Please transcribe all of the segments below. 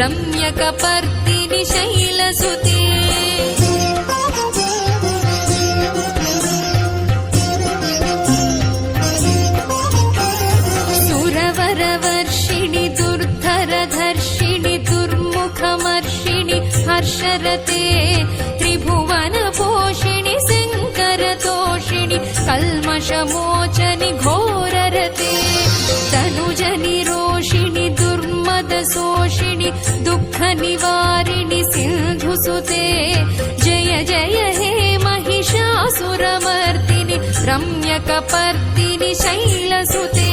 रम्यकपर्दिनि शैलसुते सुरवरवर्षिणि दुर्धरधर्षिणि दुर्मुखमर्षिणि हर्षरते त्रिभुवनपोषिणि शङ्करतोषिणि कल्मषमोचनि घोररते तनुजनिरोषिणि दुर्मदशोषिणि दुःखनिवारिणि सिन्धुसुते जय जय हे Mahishasuramardini रम्यकपर्दिनि शैलसुते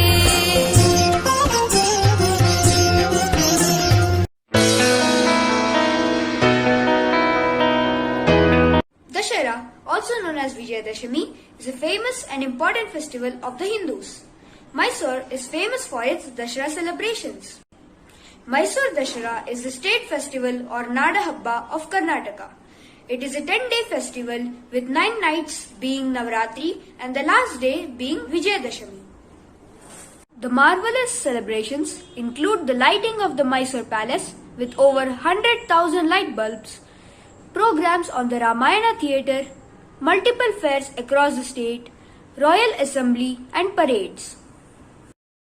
Dussehra, also known as Vijayadashami, is a famous and important festival of the Hindus. Mysore is famous for its Dussehra celebrations. Mysore Dussehra is the state festival or Nada Habba of Karnataka. It is a 10-day festival with 9 nights being Navratri and the last day being Vijayadashami. The marvelous celebrations include the lighting of the Mysore Palace with over 100,000 light bulbs, programs on the Ramayana Theatre, multiple fairs across the state, royal assembly and parades.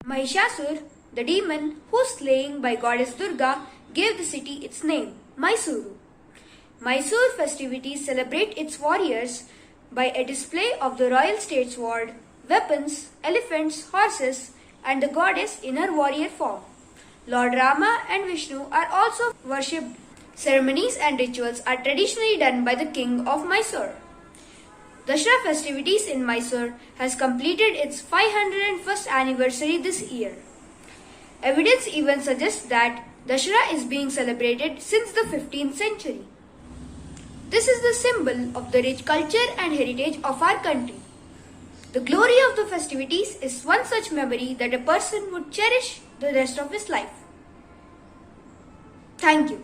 Mahishasur, the demon whose slaying by goddess Durga gave the city its name, Mysuru. Mysore festivities celebrate its warriors by a display of the royal state sword, weapons, elephants, horses and the goddess in her warrior form. Lord Rama and Vishnu are also worshipped. Ceremonies and rituals are traditionally done by the king of Mysore. Dussehra festivities in Mysore has completed its 501st anniversary this year. Evidence even suggests that Dussehra is being celebrated since the 15th century. This is the symbol of the rich culture and heritage of our country. The glory of the festivities is one such memory that a person would cherish the rest of his life. Thank you.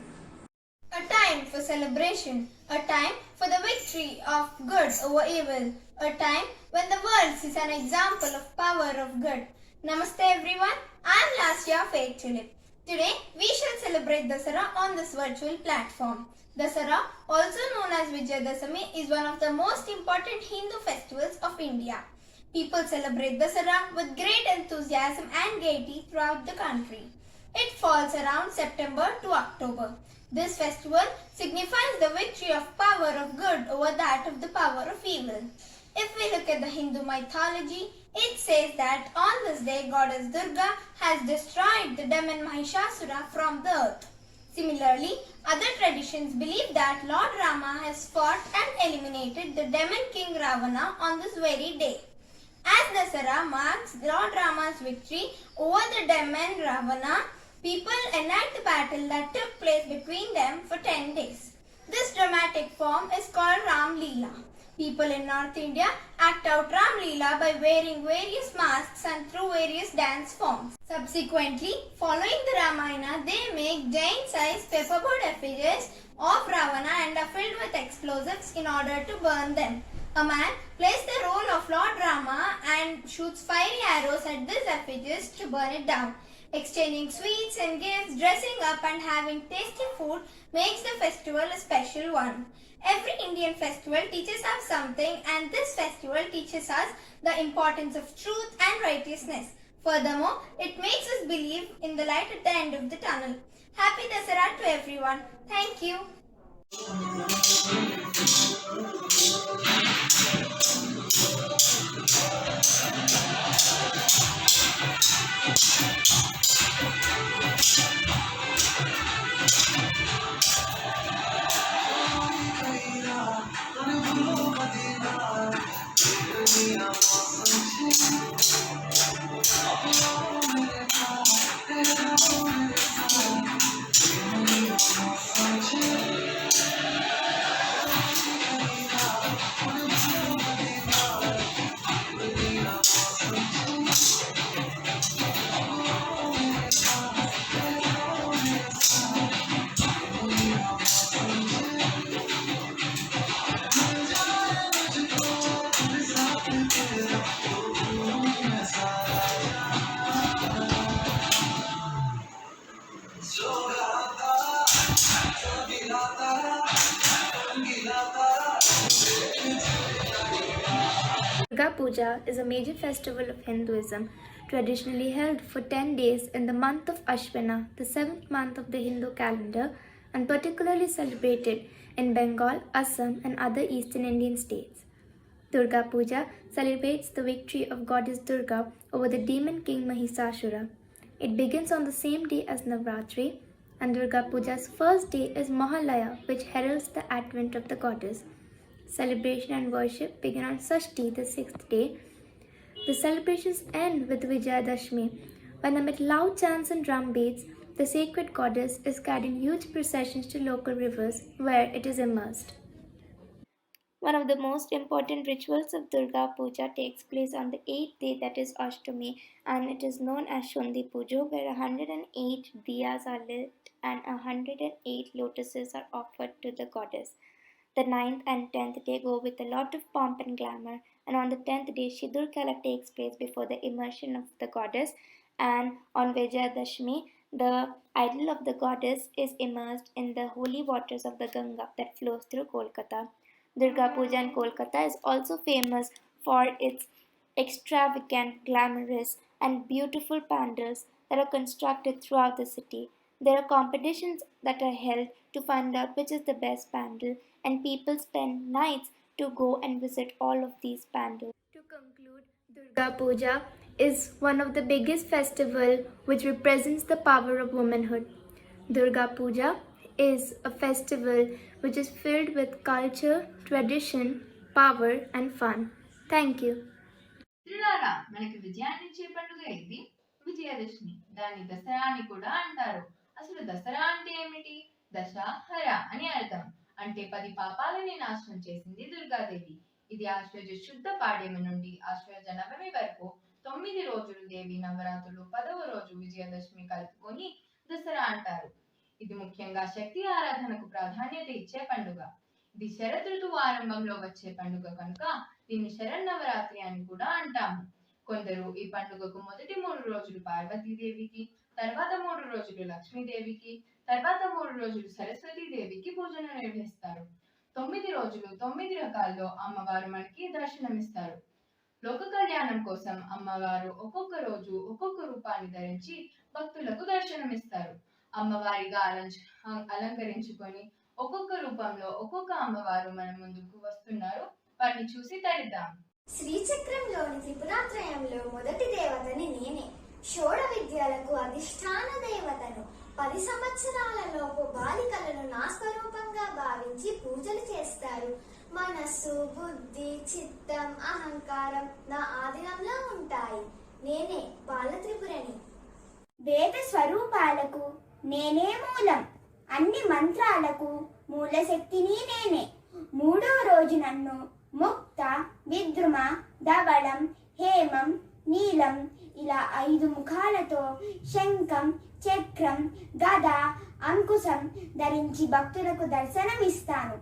A time for celebration, a time for the victory of good over evil, a time when the world sees an example of power of good. Namaste everyone, I am Lasya Faith Tulip. Today we shall celebrate Dussehra on this virtual platform. Dussehra, also known as Vijayadashami, is one of the most important Hindu festivals of India. People celebrate Dussehra with great enthusiasm and gaiety throughout the country. It falls around September to October. This festival signifies the victory of power of good over that of the power of evil. If we look at the Hindu mythology, it says that on this day goddess Durga has destroyed the demon Mahishasura from the earth. Similarly, other traditions believe that Lord Rama has fought and eliminated the demon king Ravana on this very day. As Dussehra marks Lord Rama's victory over the demon Ravana, people enact the battle that took place between them for 10 days. This dramatic form is called Ram Leela. People in North India act out Ram Leela by wearing various masks and through various dance forms. Subsequently, following the Ramayana, they make giant-sized pepperboard effigies of Ravana and are filled with explosives in order to burn them. A man plays the role of Lord Rama and shoots fiery arrows at these effigies to burn it down. Exchanging sweets and gifts, dressing up and having tasty food makes the festival a special one. Every Indian festival teaches us something, and this festival teaches us the importance of truth and righteousness. Furthermore, it makes us believe in the light at the end of the tunnel. Happy Dussehra to everyone. Thank you. Puja is a major festival of Hinduism, traditionally held for 10 days in the month of Ashvina, the 7th month of the Hindu calendar, and particularly celebrated in Bengal, Assam, and other eastern Indian states. Durga Puja celebrates the victory of goddess Durga over the demon king Mahisasura. It begins on the same day as Navratri, and Durga Puja's first day is Mahalaya, which heralds the advent of the goddess. Celebration and worship begin on Sashti, the 6th day. The celebrations end with Vijayadashmi, when amid loud chants and drum beats, the sacred goddess is carried in huge processions to local rivers where it is immersed. One of the most important rituals of Durga Puja takes place on the 8th day, that is Ashtami, and it is known as Shundi Puja, where 108 diyas are lit and 108 lotuses are offered to the goddess. The 9th and 10th day go with a lot of pomp and glamour, and on the 10th day, Shidur Kala takes place before the immersion of the goddess, and on Vijayadashmi, the idol of the goddess is immersed in the holy waters of the Ganga that flows through Kolkata. Durga Puja in Kolkata is also famous for its extravagant, glamorous, and beautiful pandals that are constructed throughout the city. There are competitions that are held to find out which is the best pandal, and people spend nights to go and visit all of these pandals. To conclude, Durga Puja is one of the biggest festivals which represents the power of womanhood. Durga Puja is a festival which is filled with culture, tradition, power, and fun. Thank you. మిత్రులారా, మనకి విజయాన్ని ఇచ్చే పండుగ ఇది విజయదశమి. దాన్ని దసరా అని కూడా అంటారు. అసలు దసరా అంటే ఏమిటి? దశహర అని అర్థం. అంటే 10 పాపాలని నాశనం చేసింది దుర్గాదేవి. ఇది ఆశ్వయుజ శుద్ధ పాడ్యమి నుండి ఆశ్వయుజ నవమి వరకు 9 రోజులు దేవి నవరాత్రులు, 10వ రోజు విజయదశమి కలుపుకొని దసరా అంటారు. ఇది ముఖ్యంగా శక్తి ఆరాధనకు ప్రాధాన్యత ఇచ్చే పండుగ. ఇది శరద్ ఋతువు ఆరంభంలో వచ్చే పండుగ కనుక దీన్ని శరన్నవరాత్రి అని కూడా అంటాము. కొందరు ఈ పండుగకు మొదటి 3 రోజులు పార్వతీదేవికి, తర్వాత 3 రోజులు లక్ష్మీదేవికి, తర్వాత 3 రోజులు సరస్వతీదేవికి పూజను నిర్వహిస్తారు. 9 రోజులు 9 రకాల్లో అమ్మవారు మనకి దర్శనమిస్తారు. లోక కళ్యాణం కోసం అమ్మవారు ఒక్కొక్క రోజు ఒక్కొక్క రూపాన్ని ధరించి భక్తులకు దర్శనమిస్తారు. అమ్మవారిగా అలంకరించుకొని ఒక్కొక్క రూపంలో ఒక్కొక్క అమ్మవారు మన ముందుకు వస్తున్నారు. వారిని చూసి తరిద్దాం. శ్రీచక్రంలోని త్రిపురాత్రయంలో మొదటి దేవతని నేనే. షోడ విద్యలకు అధిష్టాన దేవతను. 10 సంవత్సరాలలోపు బాలికలను నా స్వరూపంగా భావించి పూజలు చేస్తారు. మనస్సు, బుద్ధి, చిత్తం, అహంకారం నా ఆధీనంలో ఉంటాయి. నేనే బాలత్రిపురని. వేద స్వరూపాలకు నేనే మూలం. అన్ని మంత్రాలకు మూల శక్తిని నేనే. 3వ రోజు నన్ను ముక్త, విద్రుమ, ధవళం, హేమం, నీలం ఇలా 5 ముఖాలతో శంఖం, చక్రం, గద, అంకుశం ధరించి భక్తులకు దర్శనమిస్తాను.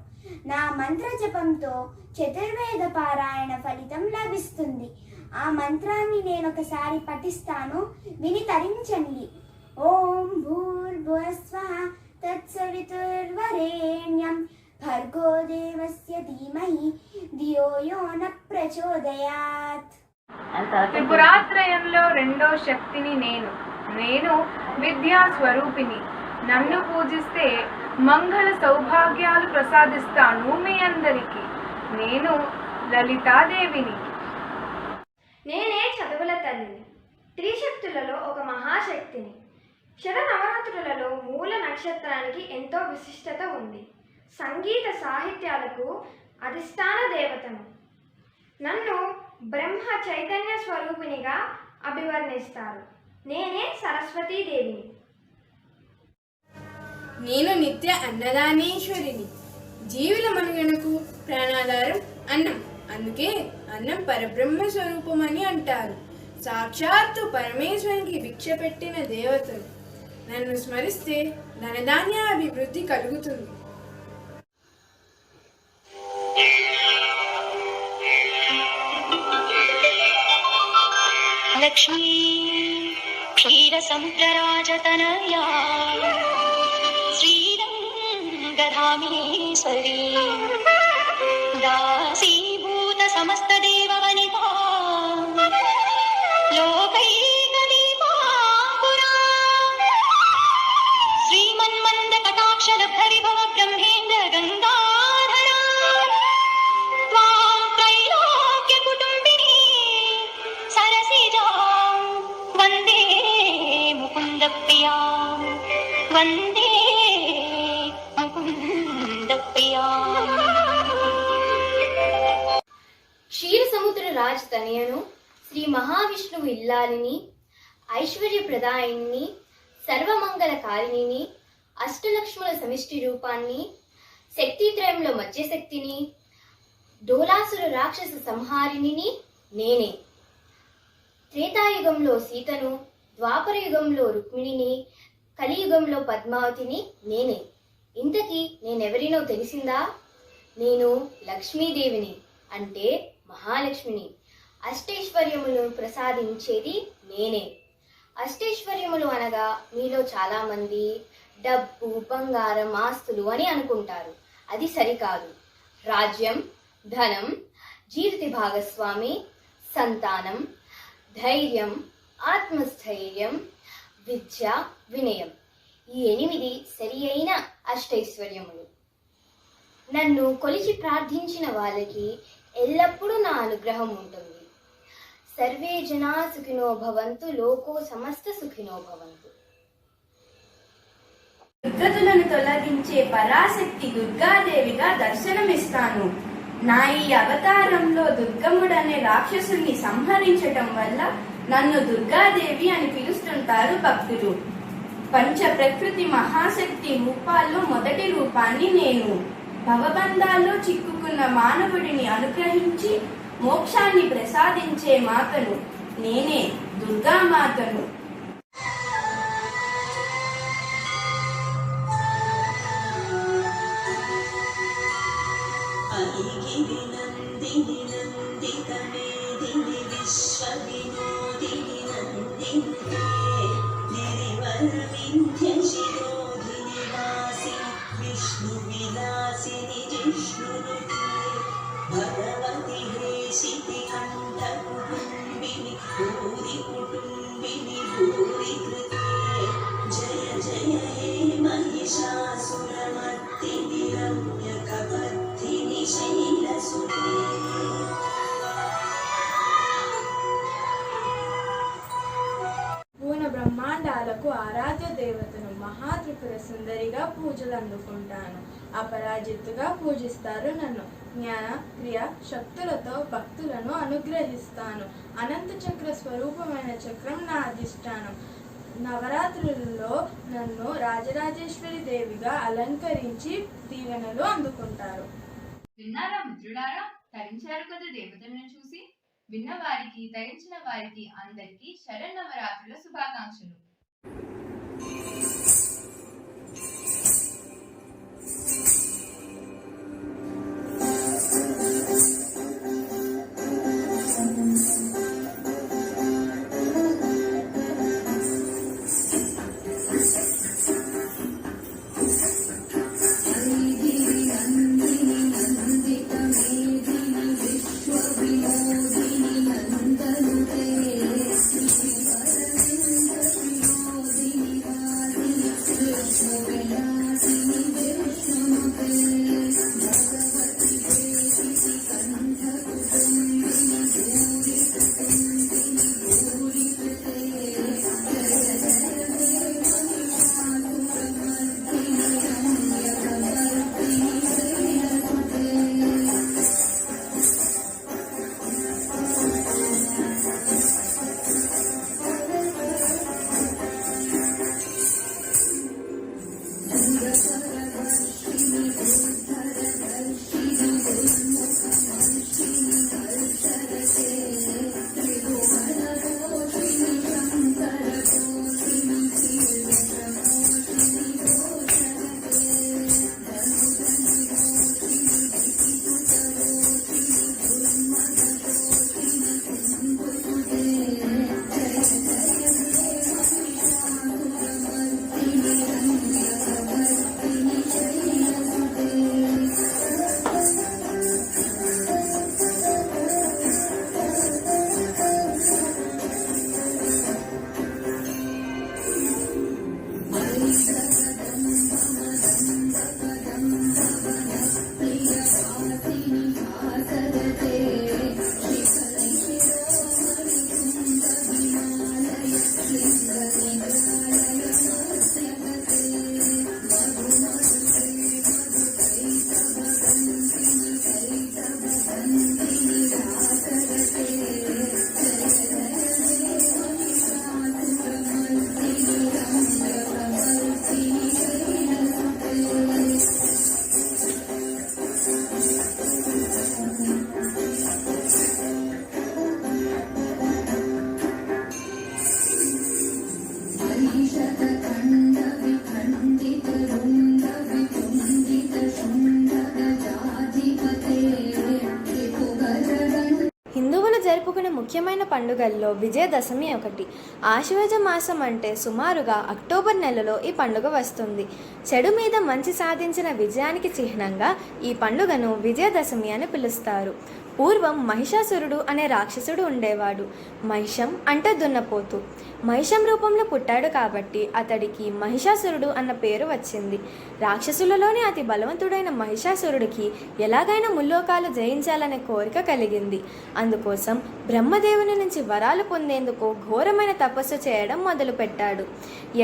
నా మంత్ర జపంతో చతుర్వేద పారాయణ ఫలితం లభిస్తుంది. ఆ మంత్రాన్ని నేనొకసారి పఠిస్తాను, విని తరించండి. ఓం భూర్భువస్వః తత్సవితుర్వరేణ్యం భర్గో దేవస్య ధీమహి ధియో యో న ప్రచోదయాత్. త్రిపురాత్రయంలో 2వ శక్తిని నేను విద్యా స్వరూపిణి. నన్ను పూజిస్తే మంగళ సౌభాగ్యాలు ప్రసాదిస్తాను మీ అందరికీ. నేను లలితాదేవిని. నేనే చదువుల తల్లిని. త్రిశక్తులలో ఒక మహాశక్తిని. శరనవరాత్రులలో మూల నక్షత్రానికి ఎంతో విశిష్టత ఉంది. సంగీత సాహిత్యాలకు అధిష్టాన దేవతను. నన్ను బ్రహ్మ చైతన్య స్వరూపిణిగా అభివర్ణిస్తారు. నేనే సరస్వతీదేవిని. నేను నిత్య అన్నదానేశ్వరిని. జీవుల మనుగడకు ప్రాణాధారం అన్నం. అందుకే అన్నం పరబ్రహ్మ స్వరూపం అని అంటారు. సాక్షాత్తు పరమేశ్వరునికి భిక్ష పెట్టిన దేవతలు. నన్ను స్మరిస్తే ధనధాన్యాభివృద్ధి కలుగుతుంది. లక్ష్మీ క్షీరసముద్రరాజతనయా శ్రీరంగధామేశ్వరీ దాసీభూత సమస్త దేవవనితా मुकुन्दप्रिया वन्दे मुकुन्दप्रिया। క్షీర సముద్ర రాజ్ తనయను శ్రీ మహావిష్ణువు ఇల్లాలిని ఐశ్వర్యప్రదాయిని సర్వమంగళకారిణిని అష్టలక్ష్ముల సమిష్టి రూపాన్ని శక్తిత్రయంలో మధ్యశక్తిని డోలాసుర రాక్షస సంహారిణిని నేనే. త్రేతాయుగంలో సీతను, ద్వాపరయుగంలో రుక్మిణిని, కలియుగంలో పద్మావతిని నేనే. ఇంతకీ నేనెవరినో తెలిసిందా? నేను లక్ష్మీదేవిని, అంటే మహాలక్ష్మిని. అష్టైశ్వర్యములు ప్రసాదించేది నేనే. అష్టైశ్వర్యములు అనగా మీలో చాలా మంది డబ్బు, బంగారం, ఆస్తులు అని అనుకుంటారు. అది సరికాదు. రాజ్యం, ధనం, జీవిత భాగస్వామి, సంతానం, ధైర్యం, ఆత్మస్థైర్యం, విద్య, వినయం, ఈ 8 సరి అయిన అష్టైశ్వర్యములు. నన్ను కొలిచి ప్రార్థించిన వాళ్ళకి ఎల్లప్పుడూ నా అనుగ్రహం ఉంటుంది. సర్వే జనా సుఖినో భవంతు, లోకో సమస్త సుఖినో భవంతు. దుర్గతులను తొలగించే పరాశక్తి దుర్గాదేవిగా దర్శనమిస్తాను. నా ఈ అవతారంలో దుర్గముడనే రాక్షసుని సంహరించటం వల్ల నన్ను దుర్గాదేవి అని పిలుస్తుంటారు భక్తులు. పంచ ప్రకృతి మహాశక్తి రూపాల్లో మొదటి రూపాన్ని నేను. భవబంధాల్లో చిక్కుకున్న మానవుడిని అనుగ్రహించి మోక్షాన్ని ప్రసాదించే మాతను నేనే, దుర్గామాతను. भगवति हेशिति अण्डकुटुम्बिनि भूरि कुटुम्बिनि भूरि कृते जय जय हे महिषासुरमर्दिनि रम्यकपर्दिनि शैलसुते। పూర్ణ బ్రహ్మాండాలకు ఆరాధ్య దేవతను మహాత్రిపుర సుందరిగా పూజలు అందుకుంటాను. అపరాజిత్తుగా పూజిస్తారు నన్ను. జ్ఞాన, క్రియ, శక్తులతో భక్తులను అనుగ్రహిస్తాను. అనంత చక్ర స్వరూపమైన చక్రం నా అధిష్టానం. నవరాత్రులలో నన్ను రాజరాజేశ్వరి దేవిగా అలంకరించి దీవెనలు అందుకుంటారు. విన్నారా మిత్రులారా? తరించారు కదా దేవతలను చూసి. విన్న వారికి, తరించిన వారికి అందరికీ శరన్నవరాత్రుల శుభాకాంక్షలు. ప్రముఖమైన పండుగల్లో విజయదశమి ఒకటి. ఆశ్వయుజ మాసం అంటే సుమారుగా అక్టోబర్ నెలలో ఈ పండుగ వస్తుంది. చెడు మీద మంచి సాధించిన విజయానికి చిహ్నంగా ఈ పండుగను విజయదశమి అని పిలుస్తారు. పూర్వం మహిషాసురుడు అనే రాక్షసుడు ఉండేవాడు. మహిషం అంటే దున్నపోతు. మహిషం రూపంలో పుట్టాడు కాబట్టి అతడికి మహిషాసురుడు అన్న పేరు వచ్చింది. రాక్షసులలోని అతి బలవంతుడైన మహిషాసురుడికి ఎలాగైనా ముల్లోకాలు జయించాలనే కోరిక కలిగింది. అందుకోసం బ్రహ్మదేవుని నుంచి వరాలు పొందేందుకు ఘోరమైన తపస్సు చేయడం మొదలుపెట్టాడు.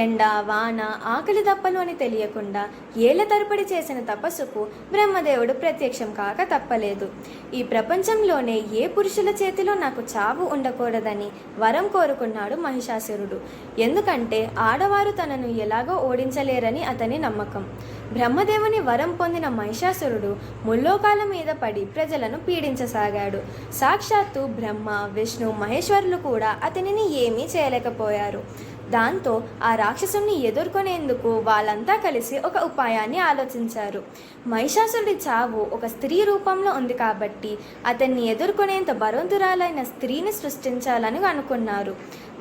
ఎండ, వాన, ఆకలి దప్పలు అని తెలియకుండా ఏళ్ల తరబడి చేసిన తపస్సుకు బ్రహ్మదేవుడు ప్రత్యక్షం కాక తప్పలేదు. ఈ ప్రపంచంలోనే ఏ పురుషుల చేతిలో నాకు చావు ఉండకూడదని వరం కోరుకున్నాడు మహిషాసురుడు. ఎందుకంటే ఆడవారు తనను ఎలాగో ఓడించలేరని అతని నమ్మకం. బ్రహ్మదేవుని వరం పొందిన మహిషాసురుడు ముల్లోకాల మీద పడి ప్రజలను పీడించసాగాడు. సాక్షాత్తు బ్రహ్మ, విష్ణు, మహేశ్వరులు కూడా అతనిని ఏమీ చేయలేకపోయారు. దాంతో ఆ రాక్షసుని ఎదుర్కొనేందుకు వాళ్ళంతా కలిసి ఒక ఉపాయాన్ని ఆలోచించారు. మహిషాసురుడి చావు ఒక స్త్రీ రూపంలో ఉంది కాబట్టి అతన్ని ఎదుర్కొనేంత బలవంతురాలైన స్త్రీని సృష్టించాలని అనుకున్నారు.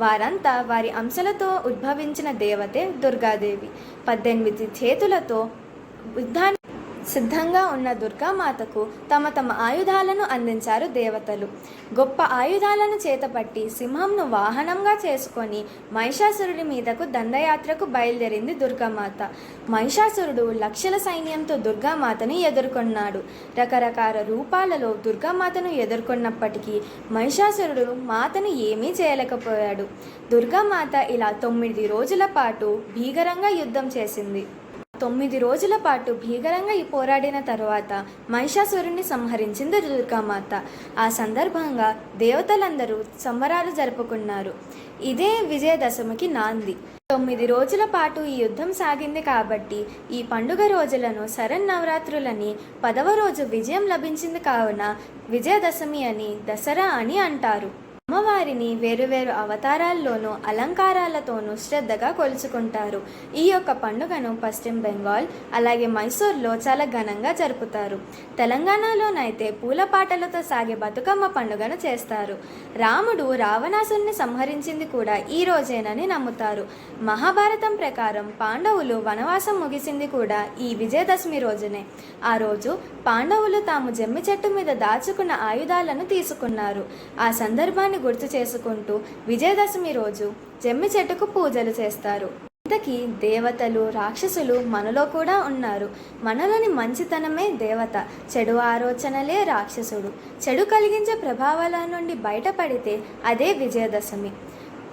వారంతా వారి అంశలతో ఉద్భవించిన దేవతే దుర్గాదేవి. 18 చేతులతో యుద్ధాన్ని సిద్ధంగా ఉన్న దుర్గామాతకు తమ ఆయుధాలను అందించారు దేవతలు. గొప్ప ఆయుధాలను చేతపట్టి సింహంను వాహనంగా చేసుకొని మహిషాసురుడి మీదకు దండయాత్రకు బయలుదేరింది దుర్గామాత. మహిషాసురుడు లక్షల సైన్యంతో దుర్గామాతను ఎదుర్కొన్నాడు. రకరకాల రూపాలలో దుర్గామాతను ఎదుర్కొన్నప్పటికీ మహిషాసురుడు మాతను ఏమీ చేయలేకపోయాడు. దుర్గామాత ఇలా 9 రోజుల పాటు భీకరంగా యుద్ధం చేసింది. 9 రోజుల పాటు భీకరంగా పోరాడిన తరువాత మహిషాసురుణ్ణి సంహరించింది దుర్గామాత. ఆ సందర్భంగా దేవతలందరూ సంబరాలు జరుపుకున్నారు. ఇదే విజయదశమికి నాంది. 9 రోజుల పాటు ఈ యుద్ధం సాగింది కాబట్టి ఈ పండుగ రోజులను శరన్నవరాత్రులని, 10వ రోజు విజయం లభించింది కావున విజయదశమి అని, దసరా అని అంటారు. అమ్మవారిని వేరువేరు అవతారాల్లోనూ అలంకారాలతోనూ శ్రద్ధగా కొలుచుకుంటారు. ఈ యొక్క పండుగను పశ్చిమ బెంగాల్ అలాగే మైసూర్లో చాలా ఘనంగా జరుపుతారు. తెలంగాణలోనైతే పూలపాటలతో సాగే బతుకమ్మ పండుగను చేస్తారు. రాముడు రావణాసురుని సంహరించింది కూడా ఈ రోజేనని నమ్ముతారు. మహాభారతం ప్రకారం పాండవులు వనవాసం ముగిసింది కూడా ఈ విజయదశమి రోజునే. ఆ రోజు పాండవులు తాము జమ్మి చెట్టు మీద దాచుకున్న ఆయుధాలను తీసుకున్నారు. ఆ సందర్భాన్ని గుర్తు చేసుకుంటూ విజయదశమి రోజు జమ్మి చెట్టుకు పూజలు చేస్తారు. ఇంతకీ దేవతలు, రాక్షసులు మనలో కూడా ఉన్నారు. మనలోని మంచితనమే దేవత, చెడు ఆలోచనలే రాక్షసుడు. చెడు కలిగించే ప్రభావాల నుండి బయటపడితే అదే విజయదశమి.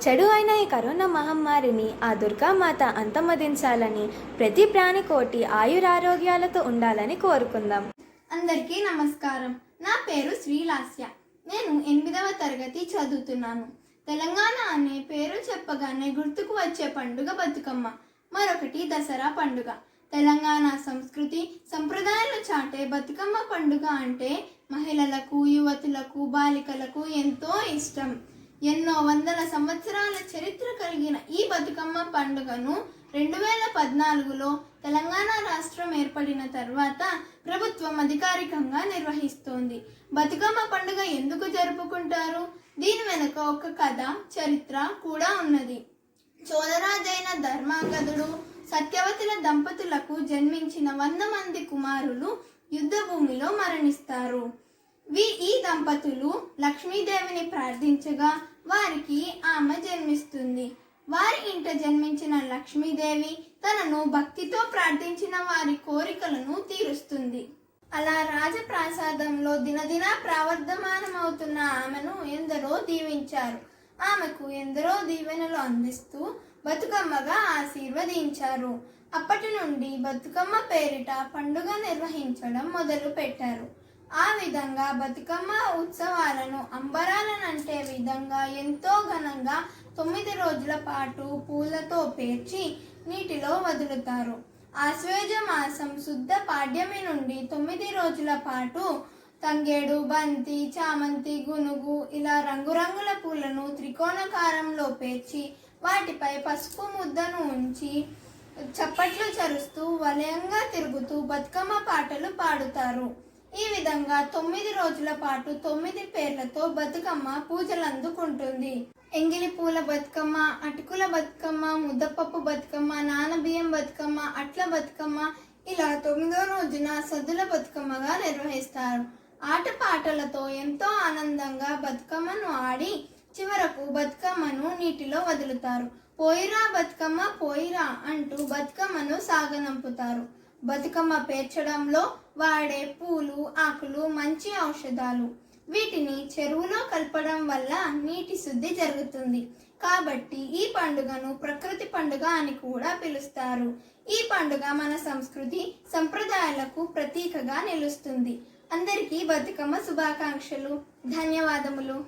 చెడు అయిన ఈ కరోనా మహమ్మారిని ఆ దుర్గామాత అంతమొదించాలని, ప్రతి ప్రాణికోటి ఆయురారోగ్యాలతో ఉండాలని కోరుకుందాం. అందరికీ నమస్కారం. నా పేరు శ్రీలాస్య. నేను 8వ తరగతి చదువుతున్నాను. తెలంగాణ అనే పేరు చెప్పగానే గుర్తుకు వచ్చే పండుగ బతుకమ్మ, మరొకటి దసరా పండుగ. తెలంగాణ సంస్కృతి సంప్రదాయాలు చాటే బతుకమ్మ పండుగ అంటే మహిళలకు, యువతులకు, బాలికలకు ఎంతో ఇష్టం. ఎన్నో వందల సంవత్సరాల చరిత్ర కలిగిన ఈ బతుకమ్మ పండుగను 2014లో తెలంగాణ రాష్ట్రం ఏర్పడిన తర్వాత ప్రభుత్వం అధికారికంగా నిర్వహిస్తోంది. బతుకమ్మ పండుగ ఎందుకు జరుపుకుంటారు? దీని వెనుక ఒక కథ, చరిత్ర కూడా ఉన్నది. చోదరాజైన ధర్మాంగదుడు, సత్యవతుల దంపతులకు జన్మించిన 100 మంది కుమారులు యుద్ధ భూమిలో మరణిస్తారు. ఈ దంపతులు లక్ష్మీదేవిని ప్రార్థించగా వారికి ఆమె జన్మిస్తుంది. వారి ఇంట జన్మించిన లక్ష్మీదేవి తనను భక్తితో ప్రార్థించిన వారి కోరికలను తీరుస్తుంది. అలా రాజప్రాసాదంలో దినదిన ప్రవర్ధమానమవుతున్న ఆమెను ఎందరో దీవించారు. ఆమెకు ఎందరో దీవెనలు అందిస్తూ బతుకమ్మగా ఆశీర్వదించారు. అప్పటి నుండి బతుకమ్మ పేరిట పండుగ నిర్వహించడం మొదలు పెట్టారు. ఆ విధంగా బతుకమ్మ ఉత్సవాలను అంబరాలనంటే విధంగా ఎంతో ఘనంగా 9 రోజుల పాటు పూలతో పేర్చి నీటిలో వదులుతారు. ఆశ్వేజ మాసం శుద్ధ పాడ్యమి నుండి 9 రోజుల పాటు తంగేడు, బంతి, చామంతి, గునుగు ఇలా రంగురంగుల పూలను త్రికోణాకారంలో పేర్చి వాటిపై పసుపు ముద్దను ఉంచి చప్పట్లు చరుస్తూ వలయంగా తిరుగుతూ బతుకమ్మ పాటలు పాడుతారు. ఈ విధంగా 9 రోజుల పాటు 9 పేర్లతో బతుకమ్మ పూజలు అందుకుంటుంది. ఎంగిలి పూల బతుకమ్మ, అటుకుల బతుకమ్మ, ముద్దపప్పు బతుకమ్మ, నానబియ్యం బతుకమ్మ, అట్ల బతుకమ్మ, ఇలా 9వ రోజున సద్దుల బతుకమ్మగా నిర్వహిస్తారు. ఆటపాటలతో ఎంతో ఆనందంగా బతుకమ్మను ఆడి చివరకు బతుకమ్మను నీటిలో వదులుతారు. పోయిరా బతుకమ్మ పోయిరా అంటూ బతుకమ్మను సాగనంపుతారు. బతుకమ్మ పేర్చడంలో వాడే పూలు, ఆకులు మంచి ఔషధాలు. వీటిని చెరువులో కలపడం వల్ల నీటి శుద్ధి జరుగుతుంది. కాబట్టి ఈ పండుగను ప్రకృతి పండుగ అని కూడా పిలుస్తారు. ఈ పండుగ మన సంస్కృతి సంప్రదాయాలకు ప్రతీకగా నిలుస్తుంది. అందరికీ బతుకమ్మ శుభాకాంక్షలు. ధన్యవాదములు.